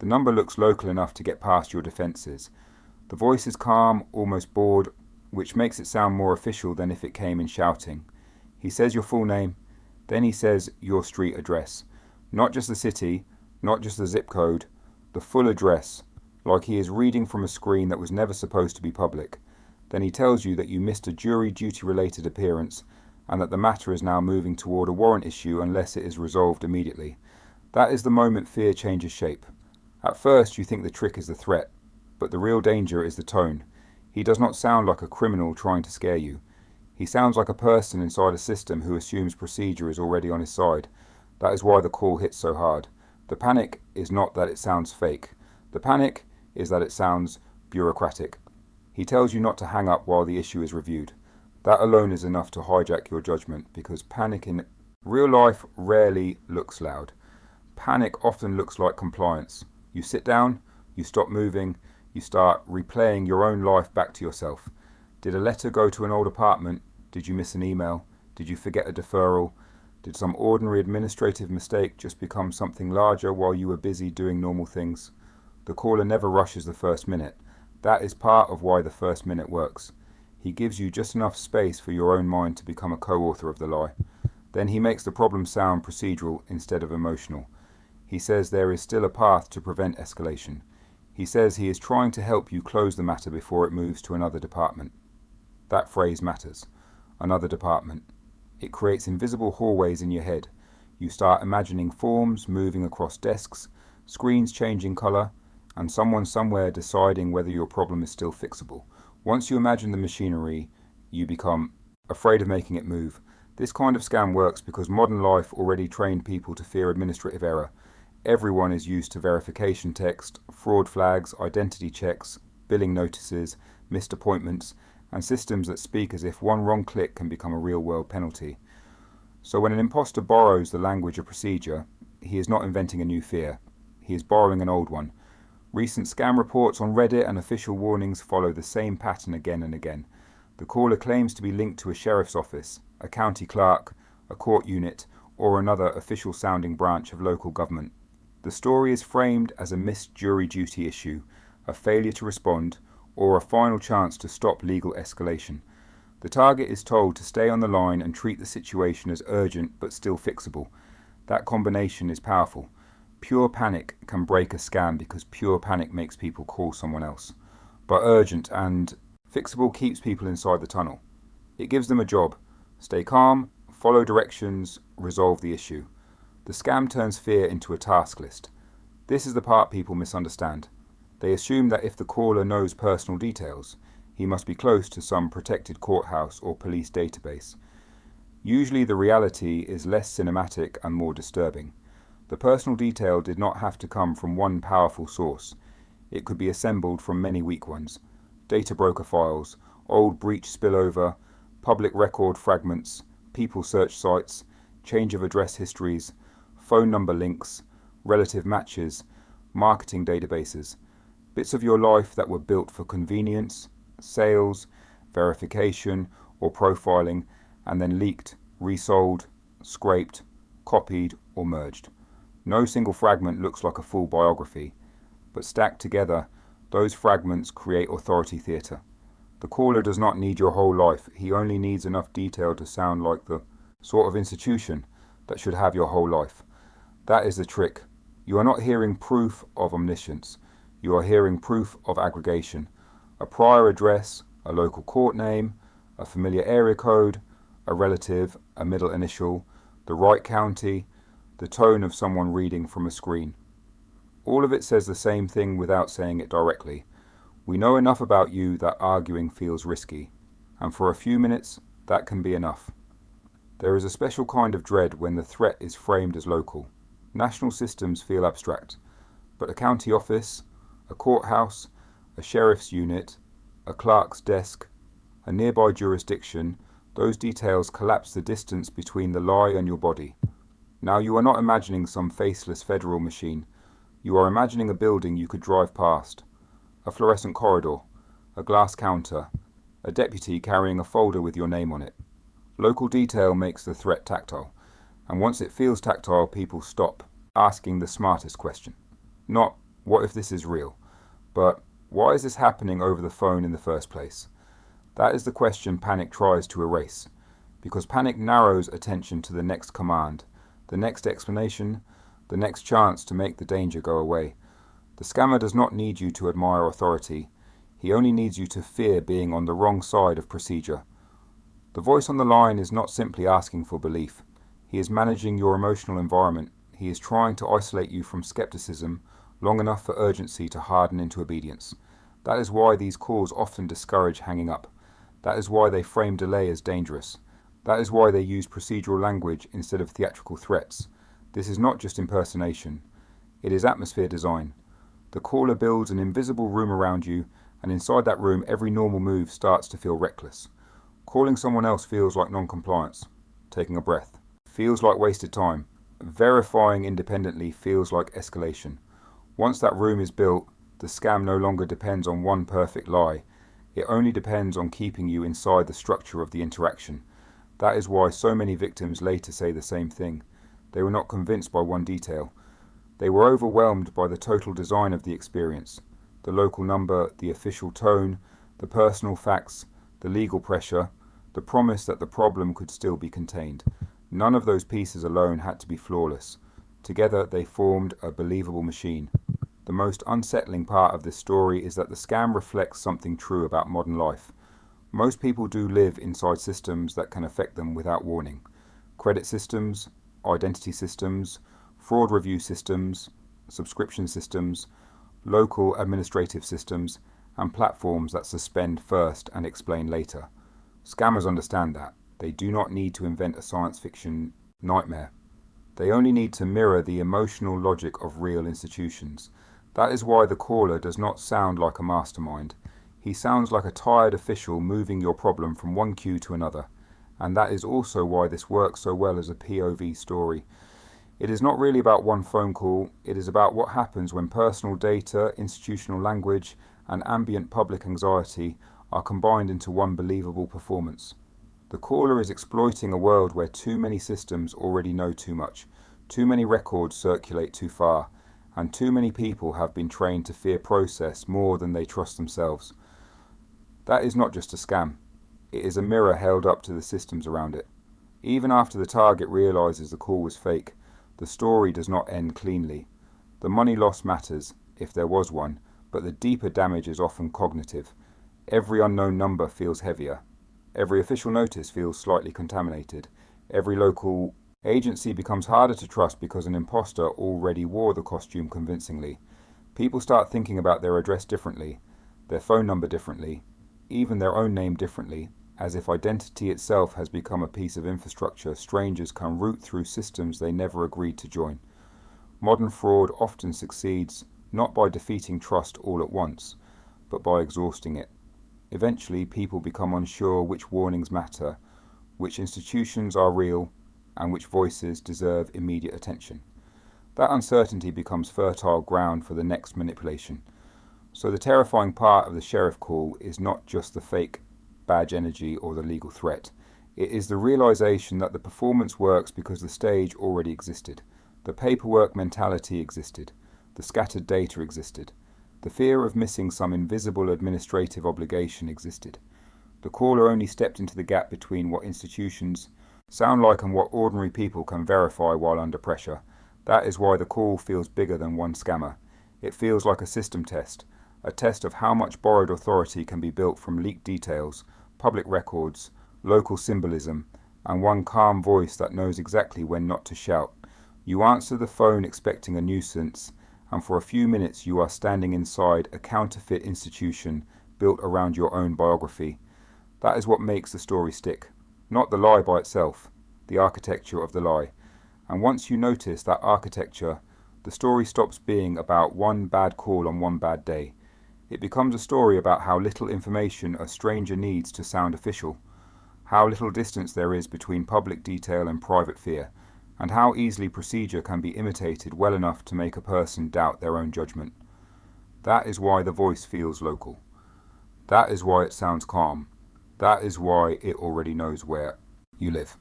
The number looks local enough to get past your defences. The voice is calm, almost bored, which makes it sound more official than if it came in shouting. He says your full name, then he says your street address. Not just the city, not just the zip code, the full address, like he is reading from a screen that was never supposed to be public. Then he tells you that you missed a jury duty related appearance and that the matter is now moving toward a warrant issue unless it is resolved immediately. That is the moment fear changes shape. At first you think the trick is the threat, but the real danger is the tone. He does not sound like a criminal trying to scare you. He sounds like a person inside a system who assumes procedure is already on his side. That is why the call hits so hard. The panic is not that it sounds fake. The panic is that it sounds bureaucratic. He tells you not to hang up while the issue is reviewed. That alone is enough to hijack your judgment, because panic in real life rarely looks loud. Panic often looks like compliance. You sit down, you stop moving, you start replaying your own life back to yourself. Did a letter go to an old apartment? Did you miss an email? Did you forget a deferral? Did some ordinary administrative mistake just become something larger while you were busy doing normal things? The caller never rushes the first minute. That is part of why the first minute works. He gives you just enough space for your own mind to become a co-author of the lie. Then he makes the problem sound procedural instead of emotional. He says there is still a path to prevent escalation. He says he is trying to help you close the matter before it moves to another department. That phrase matters. Another department. It creates invisible hallways in your head. You start imagining forms moving across desks, screens changing colour, and someone somewhere deciding whether your problem is still fixable. Once you imagine the machinery, you become afraid of making it move. This kind of scam works because modern life already trained people to fear administrative error. Everyone is used to verification text, fraud flags, identity checks, billing notices, missed appointments, and systems that speak as if one wrong click can become a real-world penalty. So when an imposter borrows the language of procedure, he is not inventing a new fear. He is borrowing an old one. Recent scam reports on Reddit and official warnings follow the same pattern again and again. The caller claims to be linked to a sheriff's office, a county clerk, a court unit, or another official-sounding branch of local government. The story is framed as a missed jury duty issue, a failure to respond, or a final chance to stop legal escalation. The target is told to stay on the line and treat the situation as urgent but still fixable. That combination is powerful. Pure panic can break a scam because pure panic makes people call someone else. But urgent and fixable keeps people inside the tunnel. It gives them a job. Stay calm, follow directions, resolve the issue. The scam turns fear into a task list. This is the part people misunderstand. They assume that if the caller knows personal details, he must be close to some protected courthouse or police database. Usually the reality is less cinematic and more disturbing. The personal detail did not have to come from one powerful source. It could be assembled from many weak ones. Data broker files, old breach spillover, public record fragments, people search sites, change of address histories, phone number links, relative matches, marketing databases, bits of your life that were built for convenience, sales, verification, or profiling, and then leaked, resold, scraped, copied, or merged. No single fragment looks like a full biography, but stacked together, those fragments create authority theatre. The caller does not need your whole life, he only needs enough detail to sound like the sort of institution that should have your whole life. That is the trick. You are not hearing proof of omniscience, you are hearing proof of aggregation. A prior address, a local court name, a familiar area code, a relative, a middle initial, the right county, the tone of someone reading from a screen. All of it says the same thing without saying it directly. We know enough about you that arguing feels risky, and for a few minutes that can be enough. There is a special kind of dread when the threat is framed as local. National systems feel abstract, but a county office, a courthouse, a sheriff's unit, a clerk's desk, a nearby jurisdiction, those details collapse the distance between the lie and your body. Now you are not imagining some faceless federal machine. You are imagining a building you could drive past, a fluorescent corridor, a glass counter, a deputy carrying a folder with your name on it. Local detail makes the threat tactile, and once it feels tactile, people stop asking the smartest question. Not, What if this is real? But why is this happening over the phone in the first place? That is the question panic tries to erase, because panic narrows attention to the next command, the next explanation, the next chance to make the danger go away. The scammer does not need you to admire authority. He only needs you to fear being on the wrong side of procedure. The voice on the line is not simply asking for belief. He is managing your emotional environment. He is trying to isolate you from skepticism long enough for urgency to harden into obedience. That is why these calls often discourage hanging up. That is why they frame delay as dangerous. That is why they use procedural language instead of theatrical threats. This is not just impersonation. It is atmosphere design. The caller builds an invisible room around you, and inside that room every normal move starts to feel reckless. Calling someone else feels like non-compliance. Taking a breath feels like wasted time. Verifying independently feels like escalation. Once that room is built, the scam no longer depends on one perfect lie. It only depends on keeping you inside the structure of the interaction. That is why so many victims later say the same thing. They were not convinced by one detail. They were overwhelmed by the total design of the experience. The local number, the official tone, the personal facts, the legal pressure, the promise that the problem could still be contained. None of those pieces alone had to be flawless. Together they formed a believable machine. The most unsettling part of this story is that the scam reflects something true about modern life. Most people do live inside systems that can affect them without warning. Credit systems, identity systems, fraud review systems, subscription systems, local administrative systems, and platforms that suspend first and explain later. Scammers understand that. They do not need to invent a science fiction nightmare. They only need to mirror the emotional logic of real institutions. That is why the caller does not sound like a mastermind. He sounds like a tired official moving your problem from one queue to another. And that is also why this works so well as a POV story. It is not really about one phone call. It is about what happens when personal data, institutional language, and ambient public anxiety are combined into one believable performance. The caller is exploiting a world where too many systems already know too much, too many records circulate too far, and too many people have been trained to fear process more than they trust themselves. That is not just a scam. It is a mirror held up to the systems around it. Even after the target realizes the call was fake, the story does not end cleanly. The money loss matters, if there was one, but the deeper damage is often cognitive. Every unknown number feels heavier. Every official notice feels slightly contaminated. Every local agency becomes harder to trust because an imposter already wore the costume convincingly. People start thinking about their address differently, their phone number differently, even their own name differently, as if identity itself has become a piece of infrastructure strangers can route through systems they never agreed to join. Modern fraud often succeeds not by defeating trust all at once, but by exhausting it. Eventually, people become unsure which warnings matter, which institutions are real, and which voices deserve immediate attention. That uncertainty becomes fertile ground for the next manipulation. So the terrifying part of the sheriff call is not just the fake badge energy or the legal threat. It is the realization that the performance works because the stage already existed. The paperwork mentality existed. The scattered data existed. The fear of missing some invisible administrative obligation existed. The caller only stepped into the gap between what institutions sound like and what ordinary people can verify while under pressure. That is why the call feels bigger than one scammer. It feels like a system test, a test of how much borrowed authority can be built from leaked details, public records, local symbolism, and one calm voice that knows exactly when not to shout. You answer the phone expecting a nuisance, and for a few minutes you are standing inside a counterfeit institution built around your own biography. That is what makes the story stick. Not the lie by itself, the architecture of the lie. And once you notice that architecture, the story stops being about one bad call on one bad day. It becomes a story about how little information a stranger needs to sound official, how little distance there is between public detail and private fear, and how easily procedure can be imitated well enough to make a person doubt their own judgment. That is why the voice feels local. That is why it sounds calm. That is why it already knows where you live.